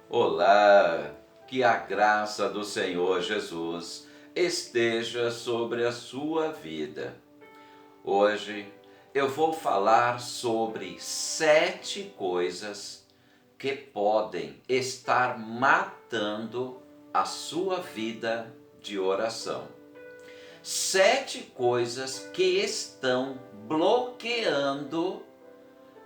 Olá, que a graça do Senhor Jesus esteja sobre a sua vida. Hoje eu vou falar sobre 7 coisas que podem estar matando a sua vida de oração. 7 coisas que estão bloqueando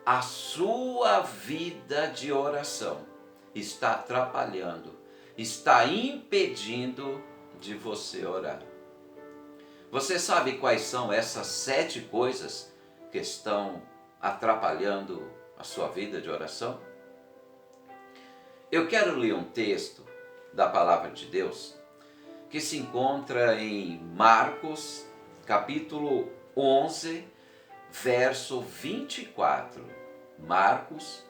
a sua vida de oração. Está atrapalhando, está impedindo de você orar. Você sabe quais são essas 7 coisas que estão atrapalhando a sua vida de oração? Eu quero ler um texto da palavra de Deus que se encontra em Marcos, capítulo 11, verso 24. Marcos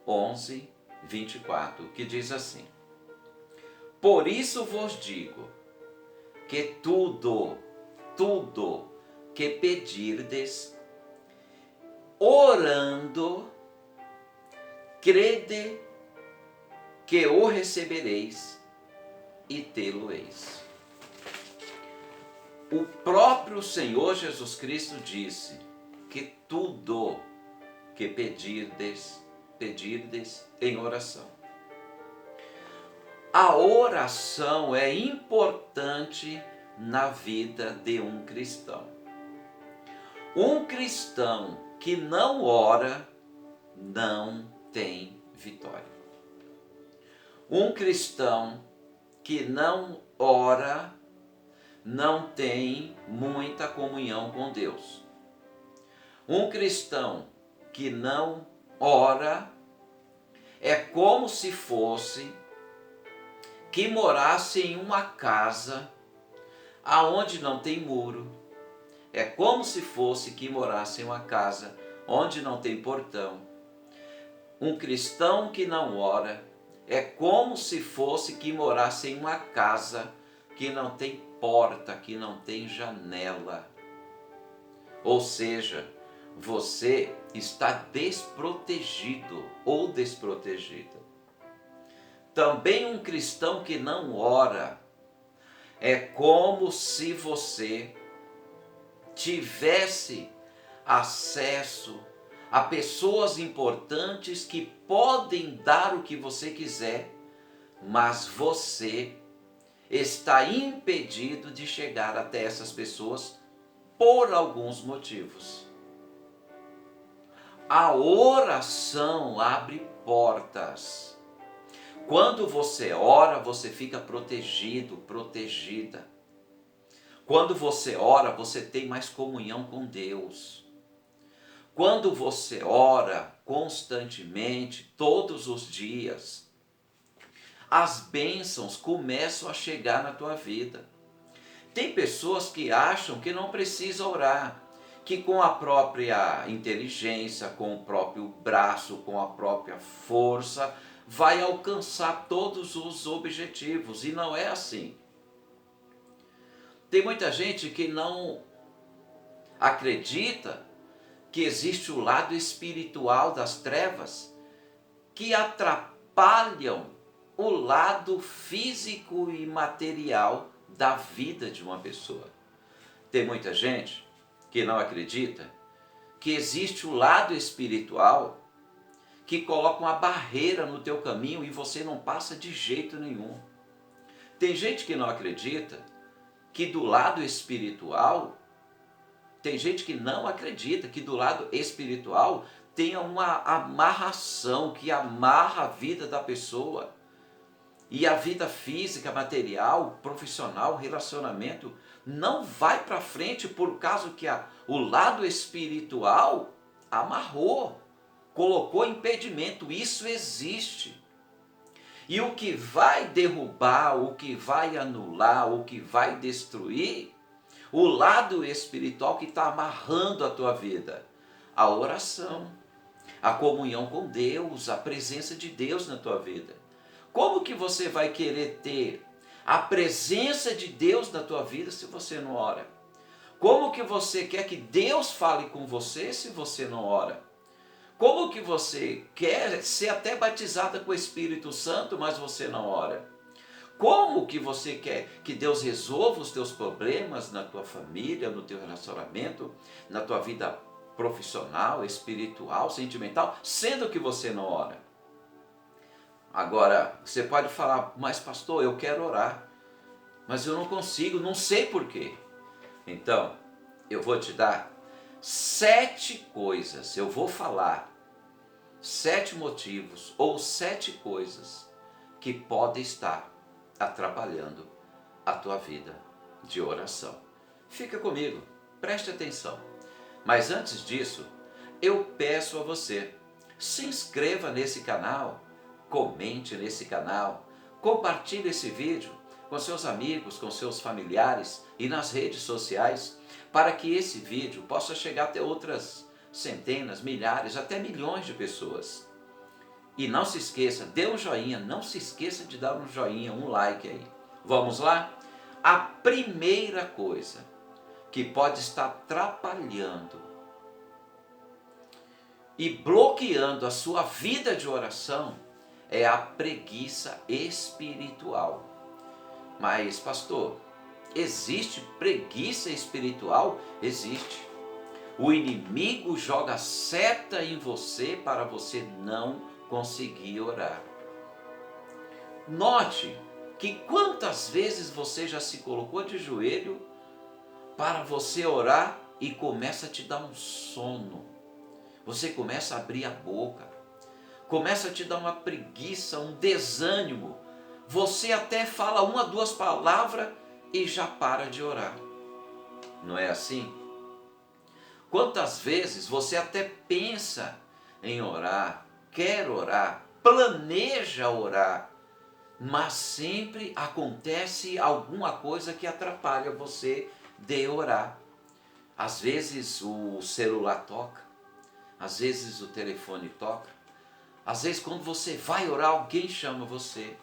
11, 24, que diz assim: Por isso vos digo que tudo que pedirdes, orando, crede que o recebereis e tê-lo-eis. O próprio Senhor Jesus Cristo disse que tudo que pedirdes em oração. A oração é importante na vida de um cristão. Um cristão que não ora não tem vitória. Um cristão que não ora não tem muita comunhão com Deus. Um cristão que não ora é como se fosse que morasse em uma casa aonde não tem muro. É como se fosse que morasse em uma casa onde não tem portão. Um cristão que não ora é como se fosse que morasse em uma casa que não tem porta, que não tem janela. Ou seja, você está desprotegido ou desprotegida. Também um cristão que não ora é como se você tivesse acesso a pessoas importantes que podem dar o que você quiser, mas você está impedido de chegar até essas pessoas por alguns motivos. A oração abre portas. Quando você ora, você fica protegido, protegida. Quando você ora, você tem mais comunhão com Deus. Quando você ora constantemente, todos os dias, as bênçãos começam a chegar na tua vida. Tem pessoas que acham que não precisa orar, que com a própria inteligência, com o próprio braço, com a própria força, vai alcançar todos os objetivos, e não é assim. Tem muita gente que não acredita que existe o lado espiritual das trevas que atrapalham o lado físico e material da vida de uma pessoa. Tem muita gente que não acredita que existe o lado espiritual que coloca uma barreira no teu caminho e você não passa de jeito nenhum. Tem gente que não acredita que do lado espiritual, tem gente que não acredita que do lado espiritual tenha uma amarração que amarra a vida da pessoa. E a vida física, material, profissional, relacionamento não vai para frente por causa que o lado espiritual amarrou, colocou impedimento. Isso existe. E o que vai derrubar, o que vai anular, o que vai destruir, o lado espiritual que está amarrando a tua vida, a oração, a comunhão com Deus, a presença de Deus na tua vida. Como que você vai querer ter a presença de Deus na tua vida se você não ora? Como que você quer que Deus fale com você se você não ora? Como que você quer ser até batizada com o Espírito Santo, mas você não ora? Como que você quer que Deus resolva os teus problemas na tua família, no teu relacionamento, na tua vida profissional, espiritual, sentimental, sendo que você não ora? Agora, você pode falar, mas pastor, eu quero orar, mas eu não consigo, não sei porquê. Então, eu vou te dar 7 coisas, eu vou falar 7 motivos ou 7 coisas que podem estar atrapalhando a tua vida de oração. Fica comigo, preste atenção. Mas antes disso, eu peço a você, se inscreva nesse canal, comente nesse canal, compartilhe esse vídeo com seus amigos, com seus familiares e nas redes sociais, para que esse vídeo possa chegar até outras centenas, milhares, até milhões de pessoas. E não se esqueça, dê um joinha, não se esqueça de dar um joinha, um like aí. Vamos lá? A primeira coisa que pode estar atrapalhando e bloqueando a sua vida de oração é a preguiça espiritual. Mas, pastor, existe preguiça espiritual? Existe. O inimigo joga seta em você para você não conseguir orar. Note que quantas vezes você já se colocou de joelho para você orar e começa a te dar um sono. Você começa a abrir a boca, começa a te dar uma preguiça, um desânimo. Você até fala 1 ou 2 palavras e já para de orar. Não é assim? Quantas vezes você até pensa em orar, quer orar, planeja orar, mas sempre acontece alguma coisa que atrapalha você de orar. Às vezes o celular toca, às vezes o telefone toca, às vezes quando você vai orar alguém chama você,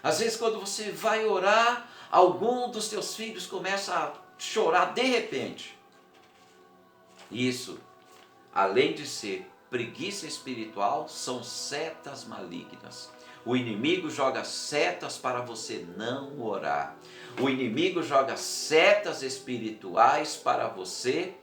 às vezes quando você vai orar algum dos teus filhos começa a chorar de repente. Isso, além de ser preguiça espiritual, são setas malignas. O inimigo joga setas para você não orar. O inimigo joga setas espirituais para você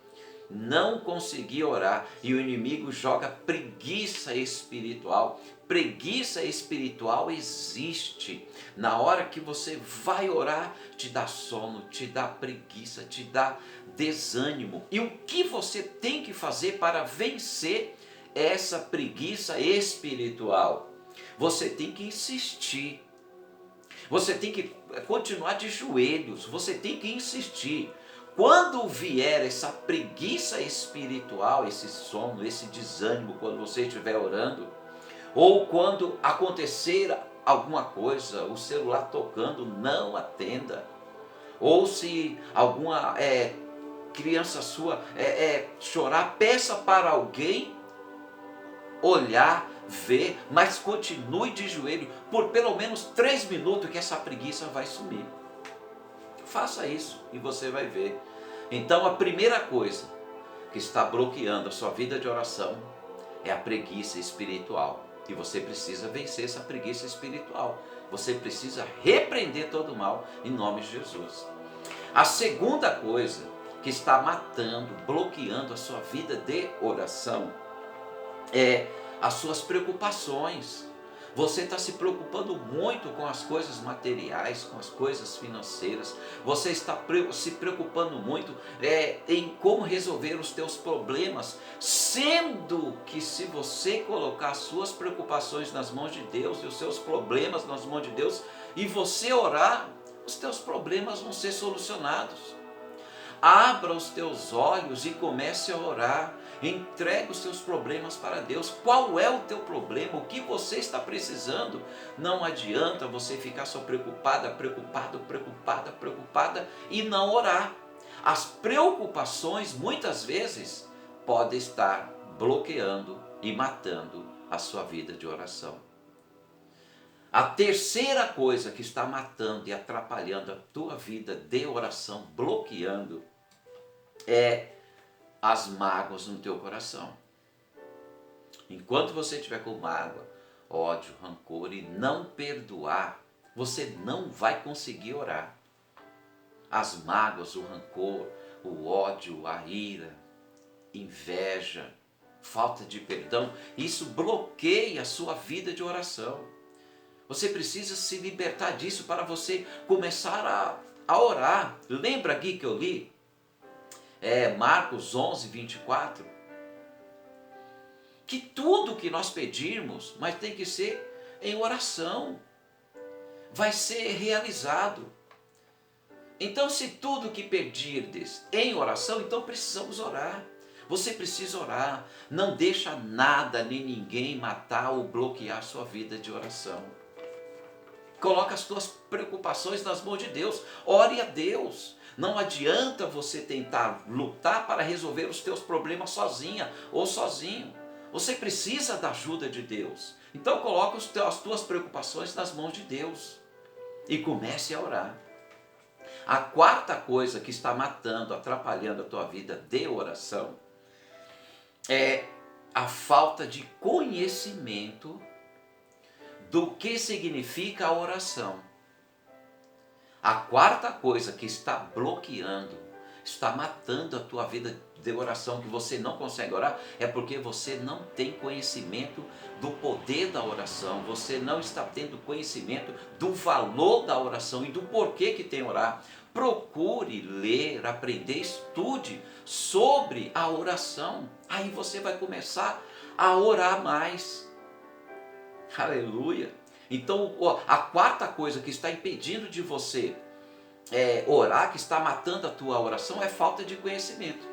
não conseguir orar. E o inimigo joga preguiça espiritual. Preguiça espiritual existe. Na hora que você vai orar, te dá sono, te dá preguiça, te dá desânimo. E o que você tem que fazer para vencer essa preguiça espiritual? Você tem que insistir. Você tem que continuar de joelhos. Você tem que insistir. Quando vier essa preguiça espiritual, esse sono, esse desânimo, quando você estiver orando, ou quando acontecer alguma coisa, o celular tocando, não atenda. Ou se alguma criança sua chorar, peça para alguém olhar, ver, mas continue de joelho por pelo menos 3 minutos que essa preguiça vai sumir. Faça isso e você vai ver. Então a primeira coisa que está bloqueando a sua vida de oração é a preguiça espiritual. E você precisa vencer essa preguiça espiritual. Você precisa repreender todo o mal em nome de Jesus. A segunda coisa que está matando, bloqueando a sua vida de oração é as suas preocupações. Você está se preocupando muito com as coisas materiais, com as coisas financeiras. Você está se preocupando muito em como resolver os teus problemas, sendo que se você colocar as suas preocupações nas mãos de Deus e os seus problemas nas mãos de Deus e você orar, os teus problemas vão ser solucionados. Abra os teus olhos e comece a orar. Entregue os seus problemas para Deus. Qual é o teu problema? O que você está precisando? Não adianta você ficar só preocupada e não orar. As preocupações muitas vezes podem estar bloqueando e matando a sua vida de oração. A terceira coisa que está matando e atrapalhando a tua vida de oração, bloqueando, é as mágoas no teu coração. Enquanto você estiver com mágoa, ódio, rancor e não perdoar, você não vai conseguir orar. As mágoas, o rancor, o ódio, a ira, inveja, falta de perdão, isso bloqueia a sua vida de oração. Você precisa se libertar disso para você começar a orar. Lembra aqui que eu li? Marcos 11, 24. Que tudo que nós pedirmos, mas tem que ser em oração, vai ser realizado. Então, se tudo que pedirdes em oração, então precisamos orar. Você precisa orar. Não deixa nada nem ninguém matar ou bloquear a sua vida de oração. Coloca as tuas preocupações nas mãos de Deus. Ore a Deus. Não adianta você tentar lutar para resolver os teus problemas sozinha ou sozinho. Você precisa da ajuda de Deus. Então coloca as tuas preocupações nas mãos de Deus e comece a orar. A quarta coisa que está matando, atrapalhando a tua vida de oração é a falta de conhecimento do que significa a oração. A quarta coisa que está bloqueando, está matando a tua vida de oração, que você não consegue orar, é porque você não tem conhecimento do poder da oração, você não está tendo conhecimento do valor da oração e do porquê que tem orar. Procure ler, aprender, estude sobre a oração, aí você vai começar a orar mais. Aleluia! Então, a quarta coisa que está impedindo de você orar, que está matando a tua oração, é falta de conhecimento.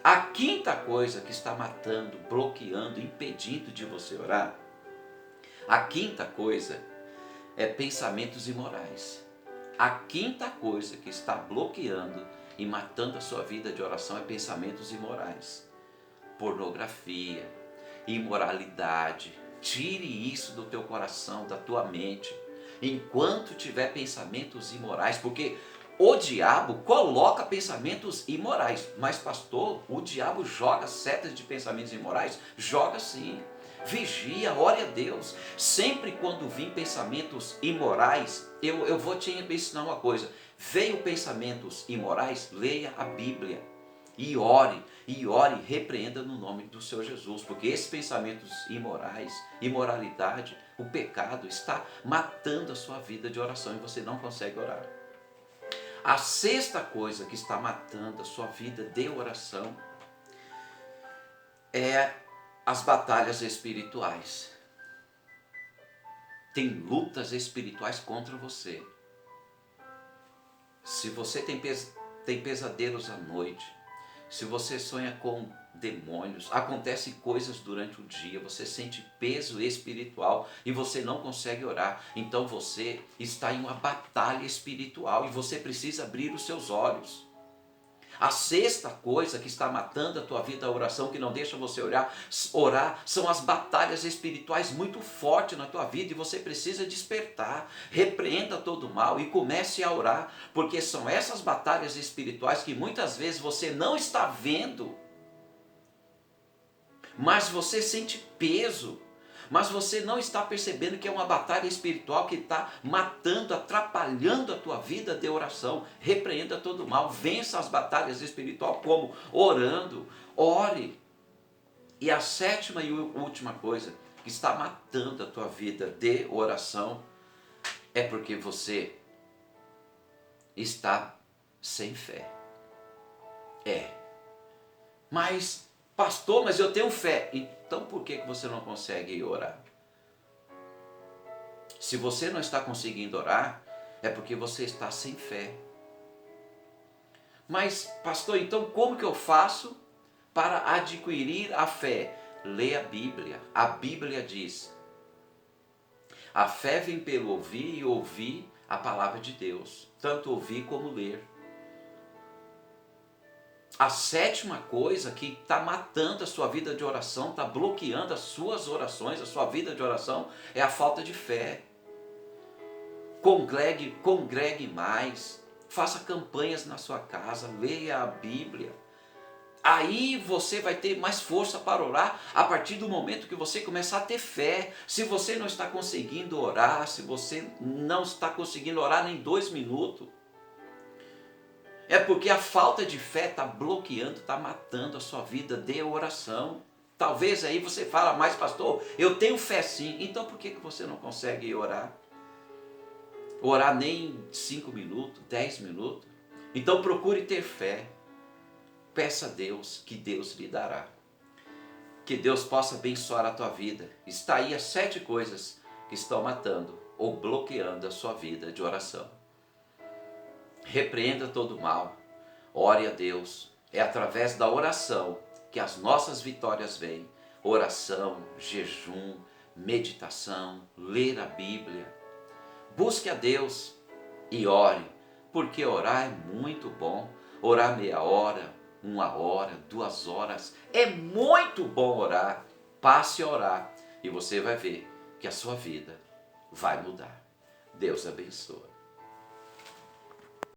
A quinta coisa que está matando, bloqueando, impedindo de você orar, a quinta coisa é pensamentos imorais. A quinta coisa que está bloqueando e matando a sua vida de oração é pensamentos imorais. Pornografia, imoralidade. Tire isso do teu coração, da tua mente, enquanto tiver pensamentos imorais, porque o diabo coloca pensamentos imorais. Mas pastor, o diabo joga setas de pensamentos imorais? Joga sim. Vigia, ore a Deus. Sempre quando vir pensamentos imorais, eu vou te ensinar uma coisa. Veio pensamentos imorais, leia a Bíblia. E ore, repreenda no nome do Senhor Jesus, porque esses pensamentos imorais, imoralidade, o pecado está matando a sua vida de oração e você não consegue orar. A sexta coisa que está matando a sua vida de oração é as batalhas espirituais. Tem lutas espirituais contra você. Se você tem pesadelos à noite, se você sonha com demônios, acontecem coisas durante o dia, você sente peso espiritual e você não consegue orar, então você está em uma batalha espiritual e você precisa abrir os seus olhos. A sexta coisa que está matando a tua vida, a oração, que não deixa você orar, são as batalhas espirituais muito fortes na tua vida e você precisa despertar. Repreenda todo o mal e comece a orar, porque são essas batalhas espirituais que muitas vezes você não está vendo, mas você sente peso. Mas você não está percebendo que é uma batalha espiritual que está matando, atrapalhando a tua vida de oração. Repreenda todo o mal, vença as batalhas espirituais como? Orando, ore. E a sétima e última coisa que está matando a tua vida de oração é porque você está sem fé. Mas pastor, mas eu tenho fé. Então por que você não consegue orar? Se você não está conseguindo orar, é porque você está sem fé. Mas pastor, então como que eu faço para adquirir a fé? Lê a Bíblia. A Bíblia diz: a fé vem pelo ouvir e ouvir a palavra de Deus. Tanto ouvir como ler. A sétima coisa que está matando a sua vida de oração, está bloqueando as suas orações, a sua vida de oração, é a falta de fé. Congregue mais, faça campanhas na sua casa, leia a Bíblia, Aí você vai ter mais força para orar a partir do momento que você começar a ter fé. Se você não está conseguindo orar, se você não está conseguindo orar nem 2 minutos, é porque a falta de fé está bloqueando, está matando a sua vida de oração. Talvez aí você fala, mas pastor, eu tenho fé sim. Então por que você não consegue orar? Orar nem 5 minutos, 10 minutos? Então procure ter fé. Peça a Deus, que Deus lhe dará. Que Deus possa abençoar a tua vida. Está aí as 7 coisas que estão matando ou bloqueando a sua vida de oração. Repreenda todo o mal. Ore a Deus. É através da oração que as nossas vitórias vêm. Oração, jejum, meditação, ler a Bíblia. Busque a Deus e ore, porque orar é muito bom. Orar meia hora, 1 hora, 2 horas, é muito bom orar. Passe a orar e você vai ver que a sua vida vai mudar. Deus abençoe.